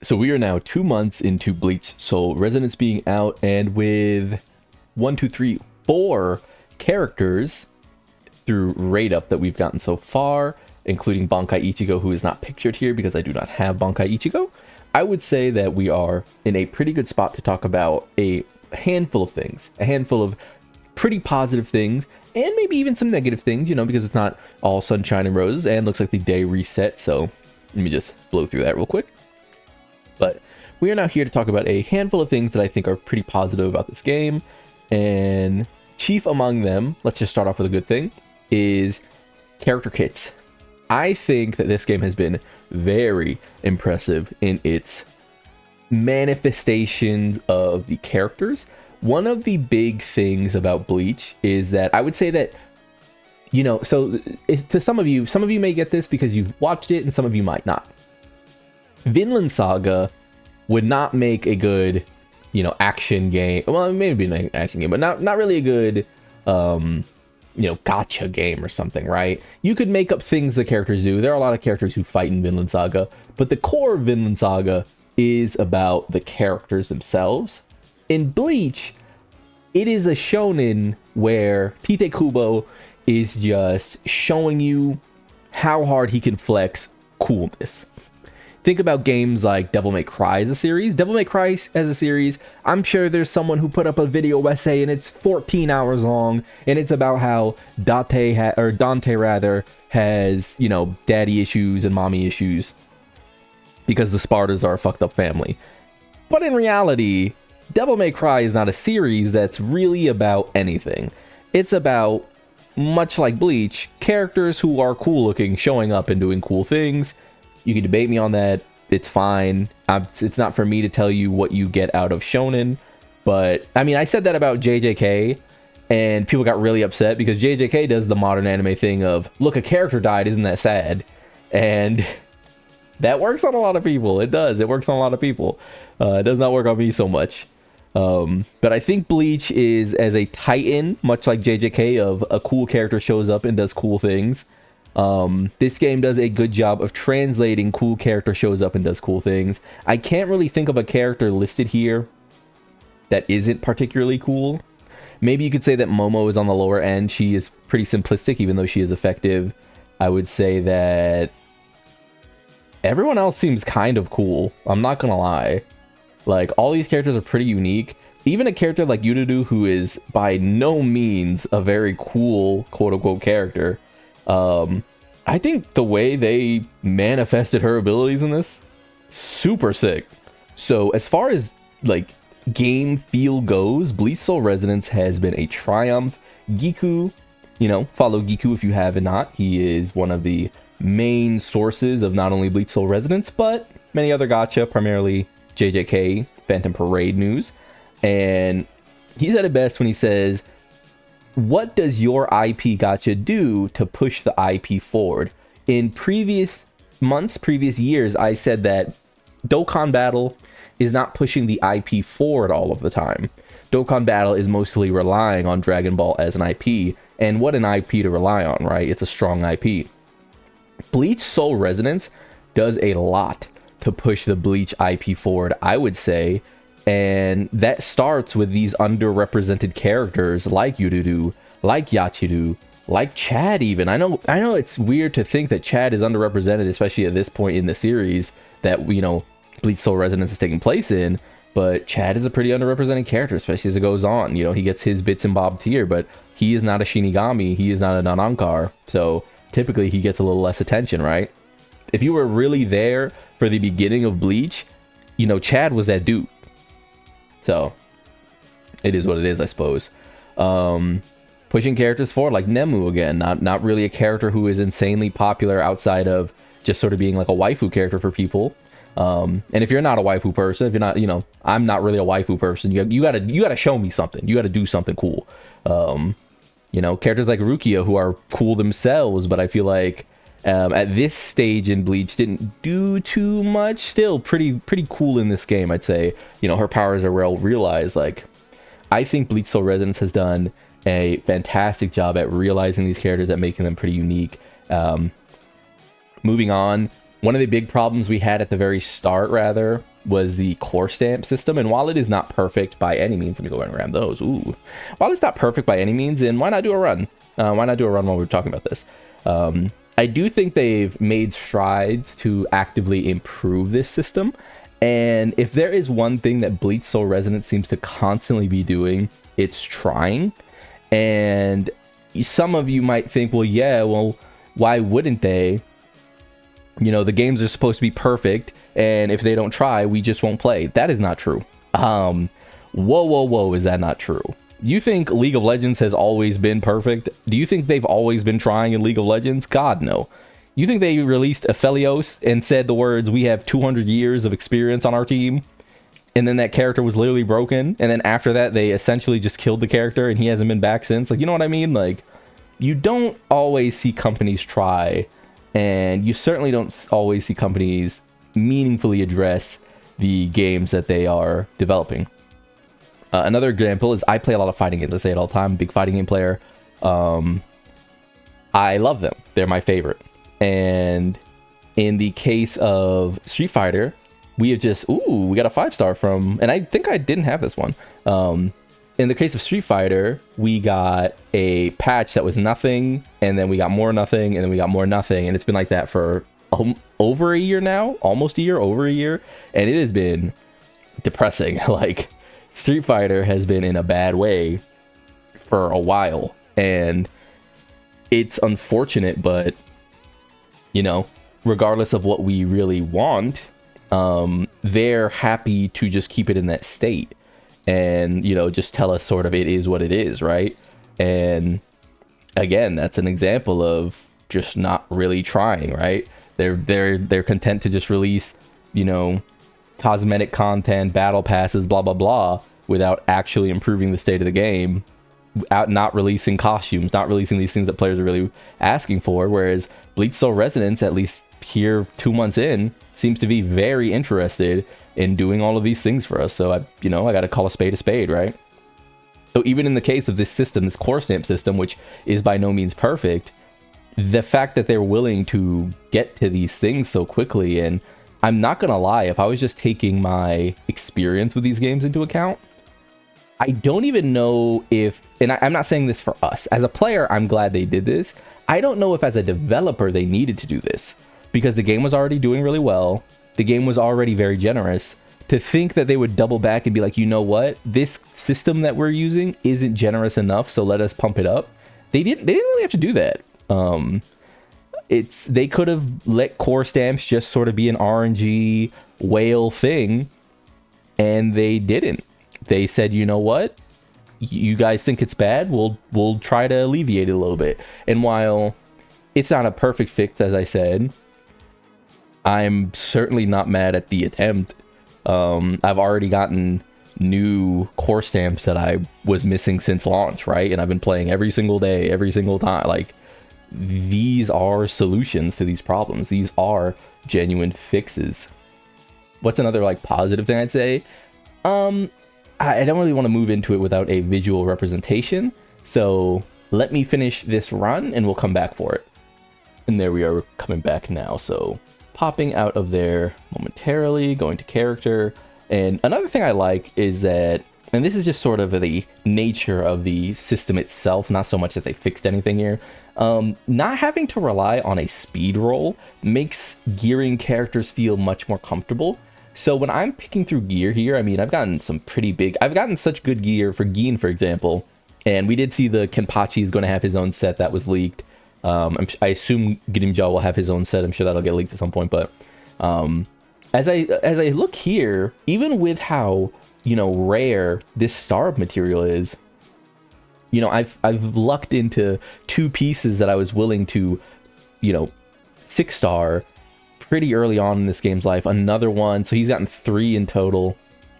So we are now 2 months into Bleach Soul Resonance being out, and with 4 characters through rate up that we've gotten so far, including Bankai Ichigo, who is not pictured here because I do not have Bankai Ichigo, I would say that we are in a pretty good spot to talk about a handful of things, a handful of pretty positive things, and maybe even some negative things, because it's not all sunshine and roses, and looks like the day reset, so let me just blow through that real quick. But we are now here to talk about a handful of things that I think are pretty positive about this game, and chief among them, let's just start off with a good thing, is character kits. I think that this game has been very impressive in its manifestations of the characters. One of the big things about Bleach is that I would say that, so to some of you may get this because you've watched it and some of you might not. Vinland Saga would not make a good, action game. Well, maybe an action game, but not really a good, gacha game or something, right? You could make up things the characters do. There are a lot of characters who fight in Vinland Saga, but the core of Vinland Saga is about the characters themselves. In Bleach, it is a shonen where Tite Kubo is just showing you how hard he can flex coolness. Think about games like Devil May Cry as a series. Devil May Cry as a series, I'm sure there's someone who put up a video essay and it's 14 hours long, and it's about how Dante has, daddy issues and mommy issues because the Spartas are a fucked up family. But in reality, Devil May Cry is not a series that's really about anything. It's about, much like Bleach, characters who are cool looking, showing up and doing cool things. You can debate me on that. It's fine. It's not for me to tell you what you get out of shonen. But, I said that about JJK, and people got really upset because JJK does the modern anime thing of, look, a character died, isn't that sad? And that works on a lot of people. It does. It works on a lot of people. It does not work on me so much. But I think Bleach is as a titan, much like JJK, of a cool character shows up and does cool things. This game does a good job of translating cool character shows up and does cool things. I can't really think of a character listed here that isn't particularly cool. Maybe you could say that Momo is on the lower end. She is pretty simplistic, even though she is effective. I would say that everyone else seems kind of cool. I'm not gonna lie. Like, all these characters are pretty unique. Even a character like Yurudu, who is by no means a very cool quote-unquote character, I think the way they manifested her abilities in this, super sick. So as far as like game feel goes, Bleach Soul Resonance has been a triumph. Giku, follow Giku if you have not. He is one of the main sources of not only Bleach Soul Resonance, but many other gacha, primarily JJK, Phantom Parade news. And he said it best when he says, what does your IP Gacha do to push the IP forward? In previous months, previous years, I said that Dokkan Battle is not pushing the IP forward all of the time. Dokkan Battle is mostly relying on Dragon Ball as an IP, and what an IP to rely on, right? It's a strong IP. Bleach Soul Resonance does a lot to push the Bleach IP forward, I would say. And that starts with these underrepresented characters like Yurudu, like Yachiru, like Chad even. I know it's weird to think that Chad is underrepresented, especially at this point in the series that, Bleach Soul Resonance is taking place in. But Chad is a pretty underrepresented character, especially as it goes on. He gets his bits and bobs here, but he is not a Shinigami. He is not a Nanankar. So typically he gets a little less attention, right? If you were really there for the beginning of Bleach, Chad was that dude. So, it is what it is, I suppose. Pushing characters forward, like Nemu again. Not really a character who is insanely popular outside of just sort of being like a waifu character for people. And if you're not a waifu person, if you're not, I'm not really a waifu person. You gotta show me something. You gotta do something cool. Characters like Rukia who are cool themselves, but I feel like at this stage in Bleach didn't do too much. Still pretty cool in this game, I'd say. Her powers are well realized. Like, I think Bleach Soul Resonance has done a fantastic job at realizing these characters, at making them pretty unique. Moving on, One of the big problems we had at the very start, rather, was the core stamp system. And while it is not perfect by any means, let me go ahead and grab those. Ooh. While it's not perfect by any means, and why not do a run? Why not do a run while we're talking about this? I do think they've made strides to actively improve this system. And if there is one thing that Bleach Soul Resonance seems to constantly be doing, it's trying. And some of you might think, well, yeah, well, why wouldn't they? You know, the games are supposed to be perfect, and if they don't try, we just won't play. That is not true. Whoa, is that not true? You think League of Legends has always been perfect? Do you think they've always been trying in League of Legends? God, no. You think they released Aphelios and said the words, we have 200 years of experience on our team? And then that character was literally broken, and then after that, they essentially just killed the character, and he hasn't been back since? Like, you know what I mean? Like, you don't always see companies try, and you certainly don't always see companies meaningfully address the games that they are developing. Another example is I play a lot of fighting games. I say it all the time. Big fighting game player. I love them. They're my favorite. And in the case of Street Fighter, we have just... Ooh, we got a 5-star from... And I think I didn't have this one. In the case of Street Fighter, we got a patch that was nothing, and then we got more nothing, and then we got more nothing, and it's been like that for over a year now, almost a year, over a year, and it has been depressing. Like, Street Fighter has been in a bad way for a while, and it's unfortunate, but, you know, regardless of what we really want, they're happy to just keep it in that state. And, you know, just tell us sort of it is what it is, right? And again, that's an example of just not really trying, right? They're content to just release, you know, cosmetic content, battle passes, blah blah blah, without actually improving the state of the game, not releasing costumes, not releasing these things that players are really asking for. Whereas Bleach Soul Resonance, at least here 2 months in, seems to be very interested in doing all of these things for us. So I got to call a spade, right? So even in the case of this system, this core stamp system, which is by no means perfect, the fact that they're willing to get to these things so quickly, and I'm not gonna lie, if I was just taking my experience with these games into account, I don't even know if, and I'm not saying this for us, as a player, I'm glad they did this. I don't know if as a developer they needed to do this, because the game was already doing really well. The game was already very generous. To think that they would double back and be like, you know what, this system that we're using isn't generous enough, so let us pump it up. They didn't really have to do that. They could have let core stamps just sort of be an RNG whale thing, and they didn't. They said, you know what, you guys think it's bad, we'll try to alleviate it a little bit. And while it's not a perfect fix, as I said, I'm certainly not mad at the attempt. I've already gotten new core stamps that I was missing since launch, right? And I've been playing every single day, every single time. Like, these are solutions to these problems. These are genuine fixes. What's another, like, positive thing I'd say? I don't really want to move into it without a visual representation. So let me finish this run and we'll come back for it. And there we are, coming back now. So popping out of there momentarily, going to character. And another thing I like is that, and this is just sort of the nature of the system itself, not so much that they fixed anything here, not having to rely on a speed roll makes gearing characters feel much more comfortable. So when I'm picking through gear here, I mean, I've gotten such good gear for Gin, for example, and we did see the Kenpachi is going to have his own set that was leaked. I assume Grimjaw will have his own set. I'm sure that'll get leaked at some point. But as I look here, even with how, you know, rare this starve material is, you know, I've lucked into 2 pieces that I was willing to, you know, 6-star pretty early on in this game's life. Another one, so he's gotten 3 in total.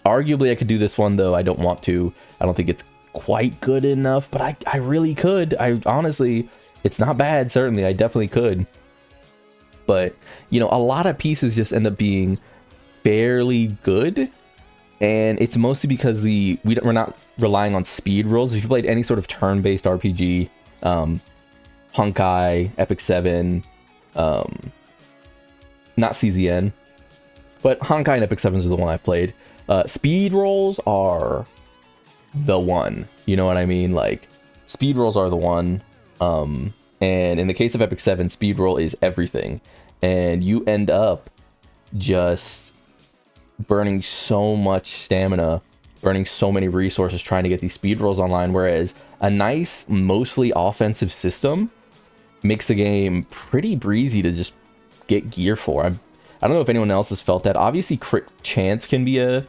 Arguably, I could do this one, though I don't want to. I don't think it's quite good enough, but I really could. I honestly... It's not bad, certainly. I definitely could. But, you know, a lot of pieces just end up being fairly good. And it's mostly because we're not relying on speed rolls. If you played any sort of turn-based RPG, Honkai, Epic 7, not CZN, but Honkai and Epic 7s are the one I've played. Speed rolls are the one. You know what I mean? Like, speed rolls are the one. And in the case of Epic 7, speed roll is everything. And you end up just burning so much stamina, burning so many resources trying to get these speed rolls online, whereas a nice, mostly offensive system makes the game pretty breezy to just get gear for. I don't know if anyone else has felt that. Obviously, crit chance can be a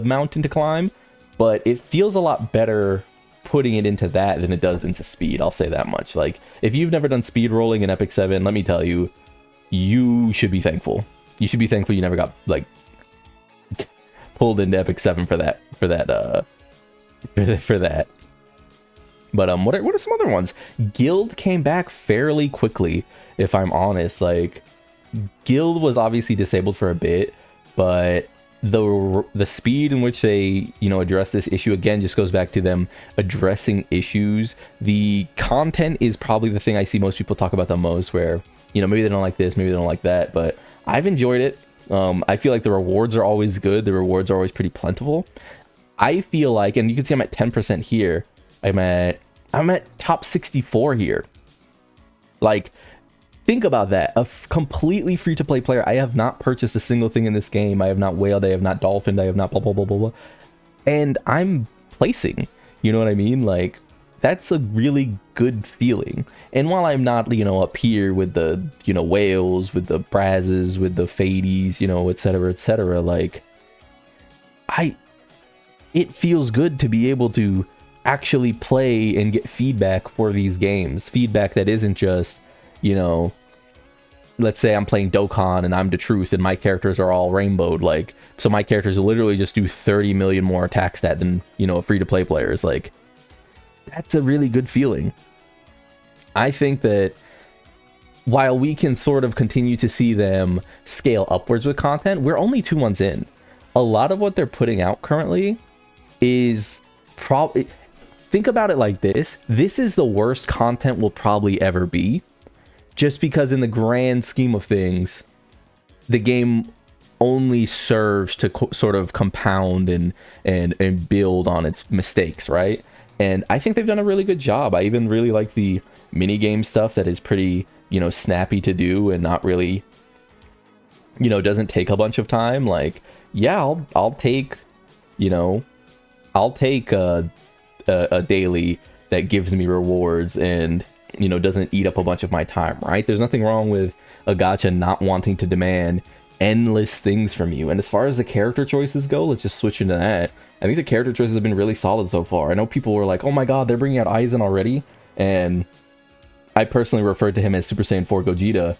mountain to climb, but it feels a lot better putting it into that than it does into speed. I'll say that much. Like, if you've never done speed rolling in Epic 7, let me tell you, you should be thankful. You should be thankful you never got, like, pulled into Epic 7 for that. But what are some other ones? Guild came back fairly quickly, if I'm honest. Like, Guild was obviously disabled for a bit, but the speed in which they, address this issue, again, just goes back to them addressing issues. The content is probably the thing I see most people talk about the most, where, maybe they don't like this, maybe they don't like that, but I've enjoyed it. I feel like the rewards are always good. The rewards are always pretty plentiful. I feel like, and you can see I'm at 10% here. I'm at top 64 here. Like, think about that. A completely free-to-play player. I have not purchased a single thing in this game. I have not whaled. I have not dolphined. I have not blah, blah, blah, blah, blah. And I'm placing. You know what I mean? Like, that's a really good feeling. And while I'm not, up here with the, whales, with the brazzes, with the fadies, et cetera, like, it feels good to be able to actually play and get feedback for these games. Feedback that isn't just, let's say I'm playing Dokkan and I'm the truth and my characters are all rainbowed. Like, so my characters literally just do 30 million more attack stat than, free-to-play players. Like, that's a really good feeling. I think that while we can sort of continue to see them scale upwards with content, we're only 2 months in. A lot of what they're putting out currently is probably... Think about it like this. This is the worst content will probably ever be. Just because in the grand scheme of things, the game only serves to sort of compound and build on its mistakes, right? And I think they've done a really good job. I even really like the minigame stuff that is pretty, snappy to do and not really, doesn't take a bunch of time. Like, yeah, I'll take a daily that gives me rewards and, doesn't eat up a bunch of my time, right? There's nothing wrong with a gacha not wanting to demand endless things from you. And as far as the character choices go, let's just switch into that. I think the character choices have been really solid so far. I know people were like, oh my god, they're bringing out Aizen already. And I personally referred to him as Super Saiyan 4 Gogeta.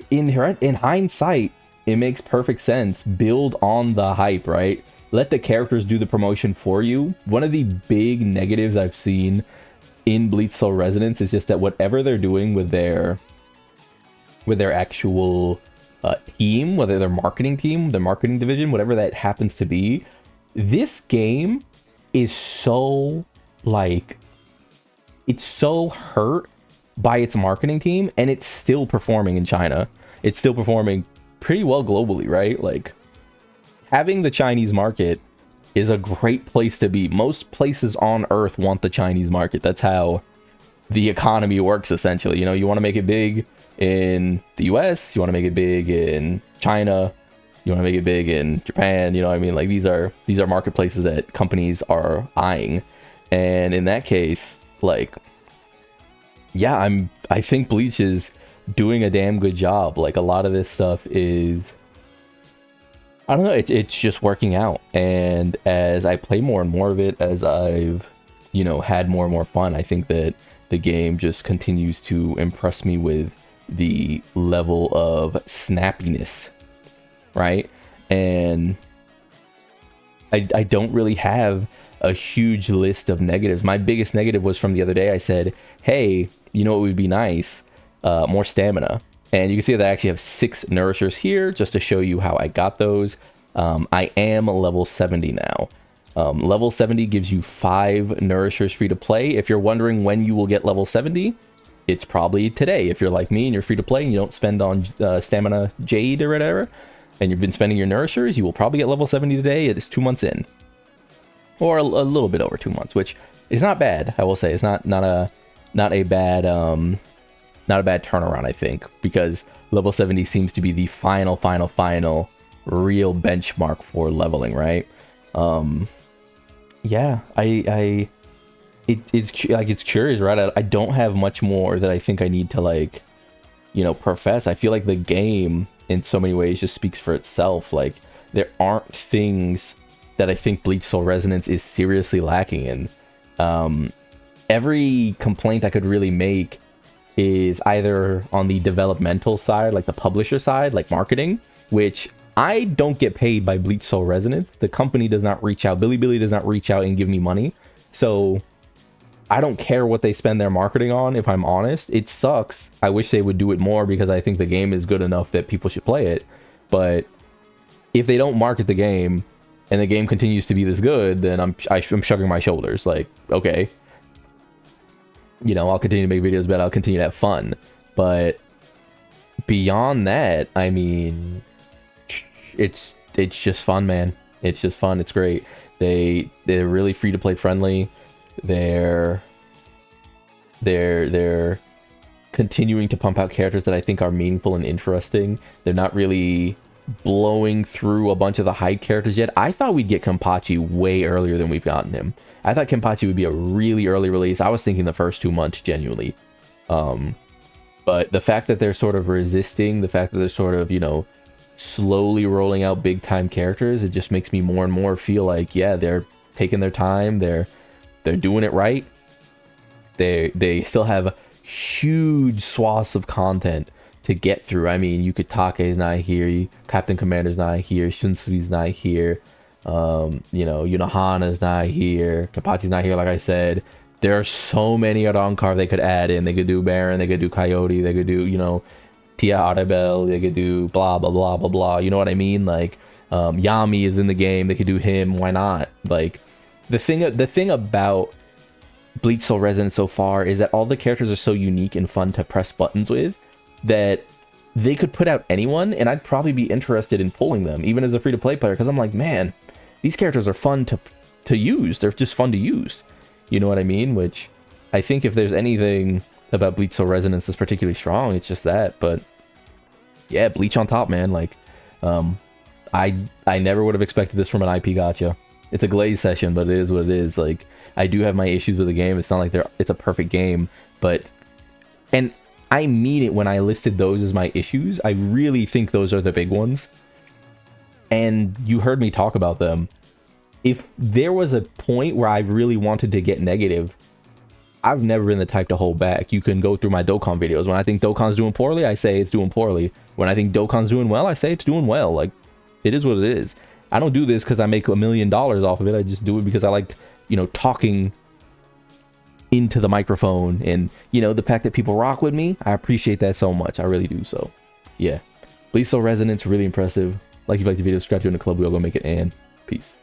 In hindsight, it makes perfect sense. Build on the hype, right? Let the characters do the promotion for you. One of the big negatives I've seen in Bleach Soul Resonance is just that whatever they're doing with their actual team, whether their marketing team, their marketing division, whatever that happens to be, this game is so, like, it's so hurt by its marketing team, and it's still performing in China. It's still performing pretty well globally, right? Like, having the Chinese market is a great place to be. Most places on Earth want the Chinese market. That's how the economy works, essentially. You want to make it big in the US, you want to make it big in China, you want to make it big in Japan, you know what I mean? Like, these are marketplaces that companies are eyeing. And in that case, like, yeah, I think Bleach is doing a damn good job. Like, a lot of this stuff is, I don't know, it's just working out. And as I play more and more of it, as I've, had more and more fun, I think that the game just continues to impress me with the level of snappiness, right? And I don't really have a huge list of negatives. My biggest negative was from the other day. I said, hey, what would be nice? More stamina. And you can see that I actually have 6 nourishers here, just to show you how I got those. I am level 70 now. Level 70 gives you 5 nourishers free to play. If you're wondering when you will get level 70, it's probably today. If you're like me and you're free to play and you don't spend on stamina jade or whatever, and you've been spending your nourishers, you will probably get level 70 today. It is 2 months in, or a little bit over 2 months, which is not bad. I will say it's not a bad turnaround, I think, because level 70 seems to be the final real benchmark for leveling, right? Yeah, it's curious, right? I don't have much more that I think I need to, like, you know, profess. I feel like the game in so many ways just speaks for itself. Like, there aren't things that I think Bleach Soul Resonance is seriously lacking in. Every complaint I could really make is either on the developmental side, like the publisher side, like marketing, which I don't get paid by Bleach Soul Resonance. The company does not reach out. Bilibili does not reach out and give me money. So I don't care what they spend their marketing on, if I'm honest. It sucks. I wish they would do it more because I think the game is good enough that people should play it. But if they don't market the game and the game continues to be this good, then I'm shrugging my shoulders. Like, okay, you know, I'll continue to make videos, but I'll continue to have fun. But beyond that, I mean, it's just fun, man. It's just fun. It's great. They're really free to play friendly. They're continuing to pump out characters that I think are meaningful and interesting. They're not really blowing through a bunch of the hype characters yet. I thought we'd get Kenpachi way earlier than we've gotten him. I thought Kenpachi would be a really early release. I was thinking the first 2 months, genuinely. But the fact that they're sort of resisting, the fact that they're sort of, you know, slowly rolling out big time characters, it just makes me more and more feel like, yeah, they're taking their time. They're doing it right. They still have huge swaths of content to get through. I mean, Yukitake is not here, Captain Commander's not here, Shunsui's not here, you know, Yunohana's not here, Kenpachi's not here, like I said. There are so many Adonkar they could add in. They could do Baron, they could do Coyote, they could do, you know, Tia Arabelle, they could do blah blah blah blah blah. You know what I mean? Like, Yami is in the game, they could do him, why not? Like, the thing about Bleach Soul Resonance so far is that all the characters are so unique and fun to press buttons with that they could put out anyone and I'd probably be interested in pulling them, even as a free-to-play player, because I'm like, man, these characters are fun to use. They're just fun to use. You know what I mean? Which I think if there's anything about Bleach Soul Resonance that's particularly strong, it's just that. But yeah, Bleach on top, man. Like, I never would have expected this from an IP Gacha. It's a glaze session, but it is what it is. Like, I do have my issues with the game. It's not like it's a perfect game, but, and I mean it when I listed those as my issues. I really think those are the big ones. And you heard me talk about them. If there was a point where I really wanted to get negative, I've never been the type to hold back. You can go through my Dokkan videos. When I think Dokkan's doing poorly, I say it's doing poorly. When I think Dokkan's doing well, I say it's doing well. Like, it is what it is. I don't do this because I make $1 million off of it. I just do it because I like, you know, talking into the microphone, and, you know, the fact that people rock with me, I appreciate that so much. I really do. So yeah, Bleach Soul Resonance, really impressive. Like, if you like the video, subscribe to in the club. We all go make it, and peace.